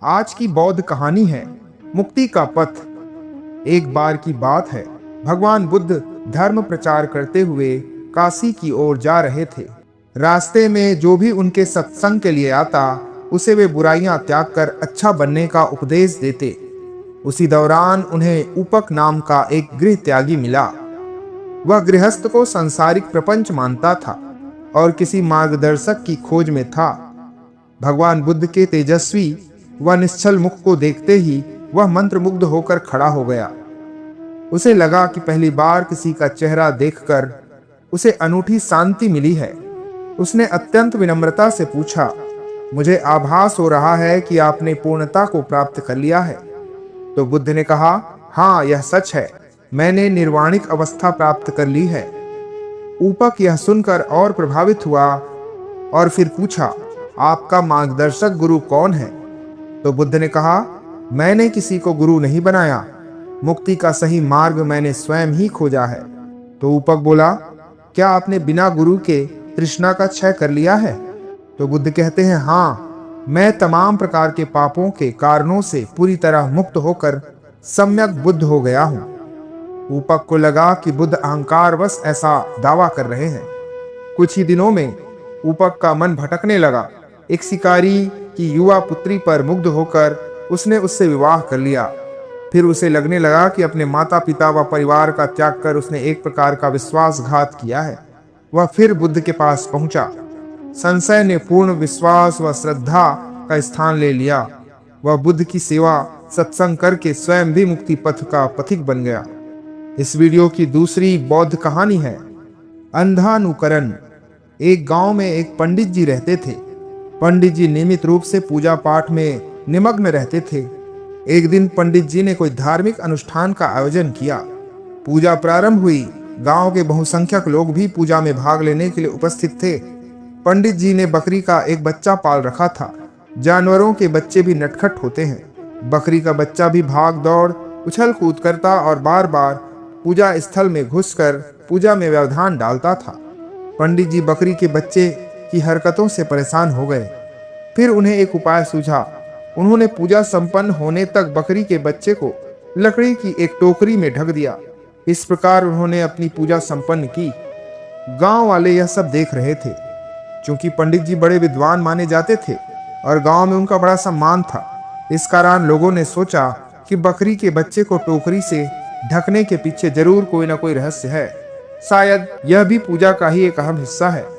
आज की बौद्ध कहानी है मुक्ति का पथ। एक बार की बात है, भगवान बुद्ध धर्म प्रचार करते हुए काशी की ओर जा रहे थे। रास्ते में जो भी उनके सत्संग के लिए आता, उसे वे बुराइयां त्याग कर अच्छा बनने का उपदेश देते। उसी दौरान उन्हें ऊपक नाम का एक गृह त्यागी मिला। वह गृहस्थ को सांसारिक प्रपंच मानता था और किसी मार्गदर्शक की खोज में था। भगवान बुद्ध के तेजस्वी व निश्चल मुख को देखते ही वह मंत्रमुग्ध होकर खड़ा हो गया। उसे लगा कि पहली बार किसी का चेहरा देखकर उसे अनूठी शांति मिली है। उसने अत्यंत विनम्रता से पूछा, मुझे आभास हो रहा है कि आपने पूर्णता को प्राप्त कर लिया है। तो बुद्ध ने कहा, हाँ, यह सच है, मैंने निर्वाणिक अवस्था प्राप्त कर ली है। ऊपक यह सुनकर और प्रभावित हुआ और फिर पूछा, आपका मार्गदर्शक गुरु कौन है? तो बुद्ध ने कहा, मैंने किसी को गुरु नहीं बनाया, मुक्ति का सही मार्ग मैंने स्वयं ही खोजा है। तो ऊपक बोला, क्या आपने बिना गुरु के तृष्णा का क्षय कर लिया है? तो बुद्ध कहते हैं, हाँ, मैं तमाम प्रकार के पापों के कारणों से पूरी तरह मुक्त होकर सम्यक बुद्ध हो गया हूँ। ऊपक को लगा कि बुद्ध अहंकारवश ऐसा दावा कर रहे हैं। कुछ ही दिनों में ऊपक का मन भटकने लगा। एक शिकारी की युवा पुत्री पर मुग्ध होकर उसने उससे विवाह कर लिया। फिर उसे लगने लगा कि अपने माता पिता व परिवार का त्याग कर उसने एक प्रकार का विश्वासघात किया है। वह फिर बुद्ध के पास पहुंचा। संशय ने पूर्ण विश्वास व श्रद्धा का स्थान ले लिया। वह बुद्ध की सेवा सत्संग करके स्वयं भी मुक्ति पथ का पथिक बन गया। इस वीडियो की दूसरी बौद्ध कहानी है अंधानुकरण। एक गांव में एक पंडित जी रहते थे। पंडित जी नियमित रूप से पूजा पाठ में निमग्न रहते थे। एक दिन पंडित जी ने कोई धार्मिक अनुष्ठान का आयोजन किया। पूजा प्रारंभ हुई। गांव के बहुसंख्यक लोग भी पूजा में भाग लेने के लिए उपस्थित थे। पंडित जी ने बकरी का एक बच्चा पाल रखा था। जानवरों के बच्चे भी नटखट होते हैं। बकरी का बच्चा भी भाग दौड़ उछल कूद करता और बार बार पूजा स्थल में घुसकर पूजा में व्यवधान डालता था। पंडित जी बकरी के बच्चे की हरकतों से परेशान हो गए। फिर उन्हें एक उपाय सूझा। उन्होंने पूजा संपन्न होने तक बकरी के बच्चे को लकड़ी की एक टोकरी में ढक दिया। इस प्रकार उन्होंने अपनी पूजा संपन्न की। गांव वाले यह सब देख रहे थे। क्योंकि पंडित जी बड़े विद्वान माने जाते थे और गांव में उनका बड़ा सम्मान था, इस कारण लोगों ने सोचा कि बकरी के बच्चे को टोकरी से ढकने के पीछे जरूर कोई ना कोई रहस्य है। शायद यह भी पूजा का ही एक अहम हिस्सा है।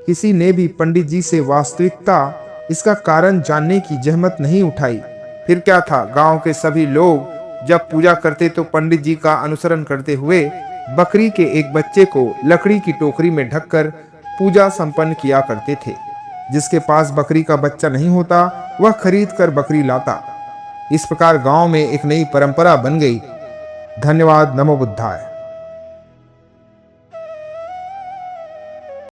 किसी ने भी पंडित जी से वास्तविकता इसका कारण जानने की जहमत नहीं उठाई। फिर क्या था, गांव के सभी लोग जब पूजा करते तो पंडित जी का अनुसरण करते हुए बकरी के एक बच्चे को लकड़ी की टोकरी में ढककर पूजा संपन्न किया करते थे। जिसके पास बकरी का बच्चा नहीं होता, वह खरीद कर बकरी लाता। इस प्रकार गांव में एक नई परंपरा बन गई। धन्यवाद। नमो बुद्धाय।